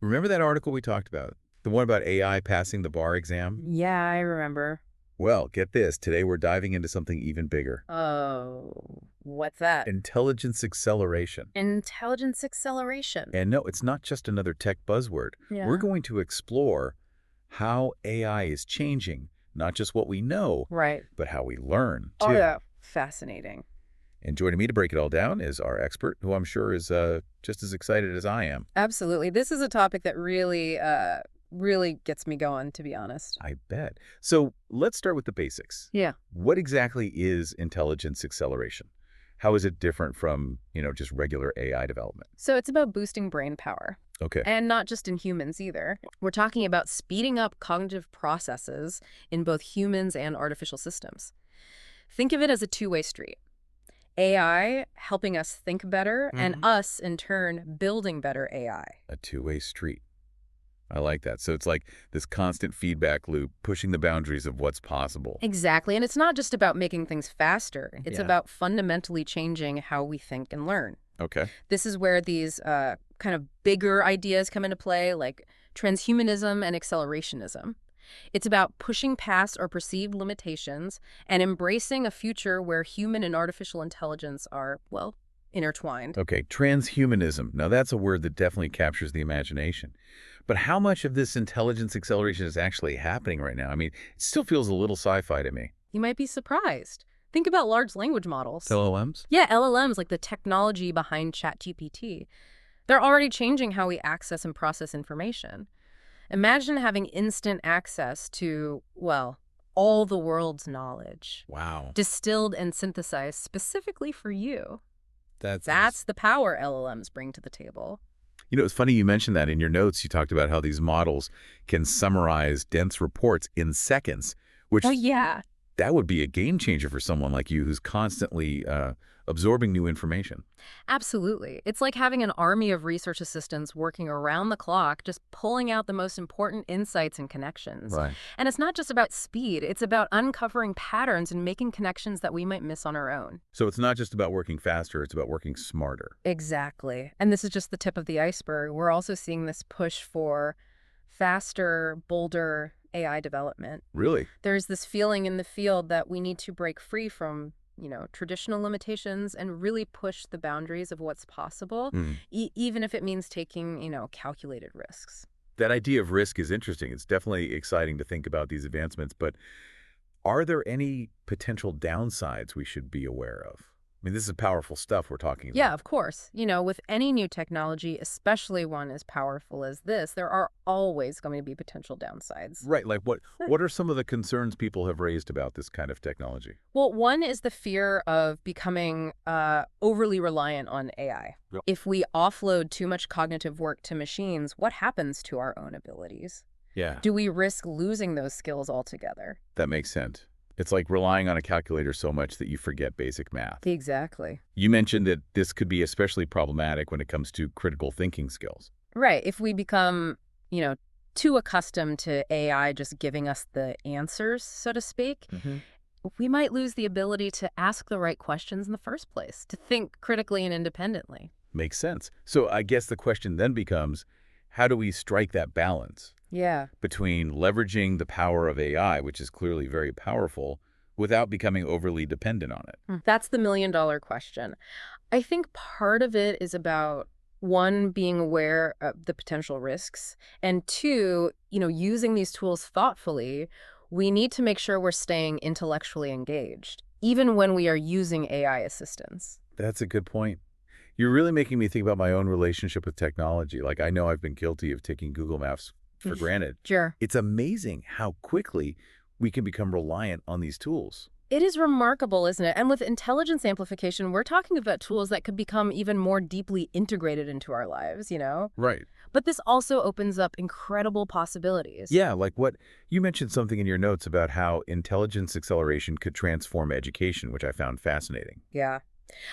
Remember that article we talked about? The one about AI passing the bar exam? Yeah, I remember. Well, get this. Today we're diving into something even bigger. Oh, what's that? Intelligence acceleration. Intelligence acceleration. And no, it's not just another tech buzzword. We're Yeah. going to explore how AI is changing, not just what we know, Right. but how we learn, Oh, too. yeah. Fascinating. And joining me to break it all down is our expert, who I'm sure is just as excited as I am. Absolutely. This is a topic that really gets me going, to be honest. I bet. So let's start with the basics. Yeah. What exactly is intelligence acceleration? How is it different from, just regular AI development? So it's about boosting brain power. Okay. And not just in humans either. We're talking about speeding up cognitive processes in both humans and artificial systems. Think of it as a two-way street. AI helping us think better, and us, in turn, building better AI. A two-way street. I like that. So it's like this constant feedback loop, pushing the boundaries of what's possible. Exactly. And it's not just about making things faster. It's Yeah. about fundamentally changing how we think and learn. Okay. This is where these kind of bigger ideas come into play, like transhumanism and accelerationism. It's about pushing past our perceived limitations and embracing a future where human and artificial intelligence are, well, intertwined. Okay, transhumanism. Now that's a word that definitely captures the imagination. But how much of this intelligence acceleration is actually happening right now? I mean, it still feels a little sci-fi to me. You might be surprised. Think about large language models. LLMs? Yeah, LLMs, like the technology behind ChatGPT. They're already changing how we access and process information. Imagine having instant access to, well, all the world's knowledge, Wow. distilled and synthesized specifically for you. That's the power LLMs bring to the table. It's funny you mentioned that. In your notes, you talked about how these models can summarize dense reports in seconds, which Oh, yeah. that would be a game changer for someone like you who's constantly absorbing new information. Absolutely. It's like having an army of research assistants working around the clock, just pulling out the most important insights and connections. Right. And it's not just about speed. It's about uncovering patterns and making connections that we might miss on our own. So it's not just about working faster, it's about working smarter. Exactly. And this is just the tip of the iceberg. We're also seeing this push for faster, bolder AI development. Really? There's this feeling in the field that we need to break free from traditional limitations and really push the boundaries of what's possible, even if it means taking, calculated risks. That idea of risk is interesting. It's definitely exciting to think about these advancements, but are there any potential downsides we should be aware of? I mean, this is powerful stuff we're talking about. Yeah, of course. With any new technology, especially one as powerful as this, there are always going to be potential downsides. Right. Like what are some of the concerns people have raised about this kind of technology? Well, one is the fear of becoming overly reliant on AI. Yep. If we offload too much cognitive work to machines, what happens to our own abilities? Yeah. Do we risk losing those skills altogether? That makes sense. It's like relying on a calculator so much that you forget basic math. Exactly. You mentioned that this could be especially problematic when it comes to critical thinking skills. Right. If we become, too accustomed to AI just giving us the answers, so to speak, we might lose the ability to ask the right questions in the first place, to think critically and independently. Makes sense. So I guess the question then becomes, how do we strike that balance Yeah. between leveraging the power of AI, which is clearly very powerful, without becoming overly dependent on it? That's the million-dollar question. I think part of it is about, one, being aware of the potential risks, and two, using these tools thoughtfully. We need to make sure we're staying intellectually engaged, even when we are using AI assistance. That's a good point. You're really making me think about my own relationship with technology. Like, I know I've been guilty of taking Google Maps for granted. Sure. It's amazing how quickly we can become reliant on these tools. It is remarkable, isn't it? And with intelligence amplification, we're talking about tools that could become even more deeply integrated into our lives, Right. But this also opens up incredible possibilities. Yeah, like what you mentioned something in your notes about how intelligence acceleration could transform education, which I found fascinating. Yeah.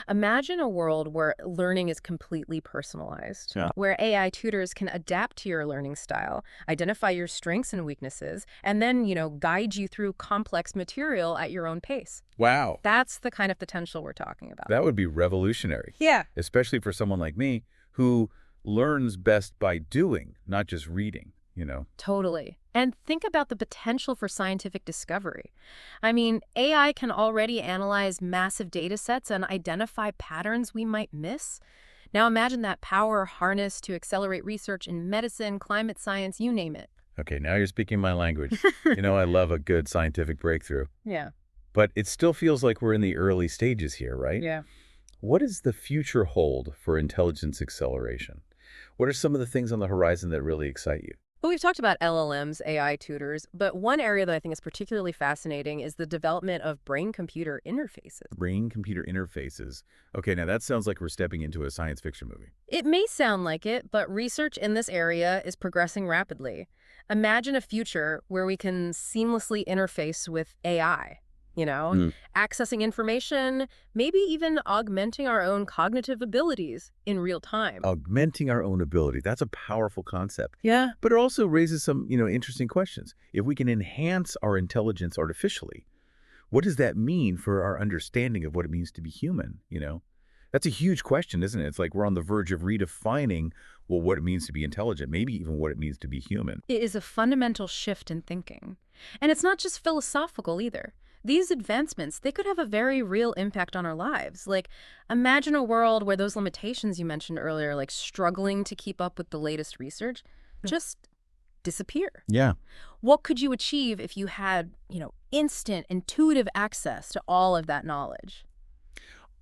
Imagine a world where learning is completely personalized, Yeah. where AI tutors can adapt to your learning style, identify your strengths and weaknesses, and then, guide you through complex material at your own pace. Wow. That's the kind of potential we're talking about. That would be revolutionary, Yeah. especially for someone like me who learns best by doing, not just reading. Totally. And think about the potential for scientific discovery. I mean, AI can already analyze massive data sets and identify patterns we might miss. Now imagine that power harnessed to accelerate research in medicine, climate science, you name it. Okay, now you're speaking my language. I love a good scientific breakthrough. Yeah. But it still feels like we're in the early stages here, right? Yeah. What does the future hold for intelligence acceleration? What are some of the things on the horizon that really excite you? Well, we've talked about LLMs, AI tutors, but one area that I think is particularly fascinating is the development of brain-computer interfaces. Brain-computer interfaces. Okay, now that sounds like we're stepping into a science fiction movie. It may sound like it, but research in this area is progressing rapidly. Imagine a future where we can seamlessly interface with AI, you know, Mm. accessing information, maybe even augmenting our own cognitive abilities in real time. Augmenting our own ability. That's a powerful concept. Yeah. But it also raises some interesting questions. If we can enhance our intelligence artificially, what does that mean for our understanding of what it means to be human? That's a huge question, isn't it? It's like we're on the verge of redefining, well, what it means to be intelligent, maybe even what it means to be human. It is a fundamental shift in thinking. And it's not just philosophical either. These advancements, they could have a very real impact on our lives. Like, imagine a world where those limitations you mentioned earlier, like struggling to keep up with the latest research, just disappear. Yeah. What could you achieve if you had, instant, intuitive access to all of that knowledge?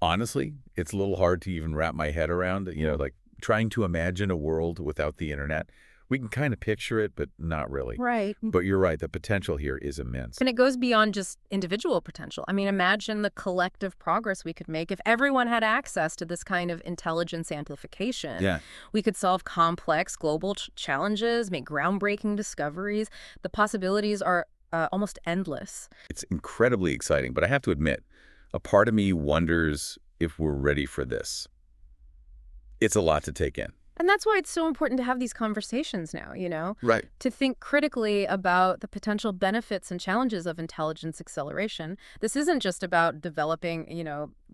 Honestly, it's a little hard to even wrap my head around, like trying to imagine a world without the internet. We can kind of picture it, but not really. Right. But you're right, the potential here is immense. And it goes beyond just individual potential. I mean, imagine the collective progress we could make if everyone had access to this kind of intelligence amplification. Yeah. We could solve complex global challenges, make groundbreaking discoveries. The possibilities are almost endless. It's incredibly exciting, but I have to admit, a part of me wonders if we're ready for this. It's a lot to take in. And that's why it's so important to have these conversations now. Right. To think critically about the potential benefits and challenges of intelligence acceleration. This isn't just about developing,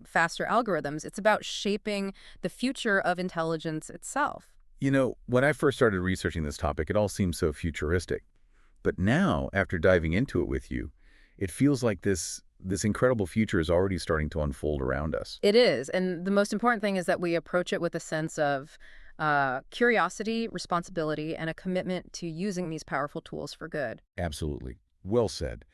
faster algorithms. It's about shaping the future of intelligence itself. When I first started researching this topic, it all seemed so futuristic. But now, after diving into it with you, it feels like this incredible future is already starting to unfold around us. It is. And the most important thing is that we approach it with a sense of curiosity, responsibility, and a commitment to using these powerful tools for good. Absolutely. Well said.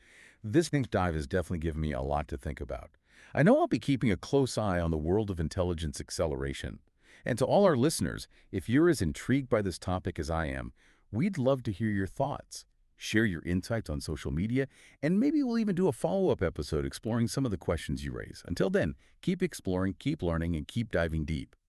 This deep dive has definitely given me a lot to think about. I know I'll be keeping a close eye on the world of intelligence acceleration. And to all our listeners, if you're as intrigued by this topic as I am, we'd love to hear your thoughts. Share your insights on social media, and maybe we'll even do a follow-up episode exploring some of the questions you raise. Until then, keep exploring, keep learning, and keep diving deep.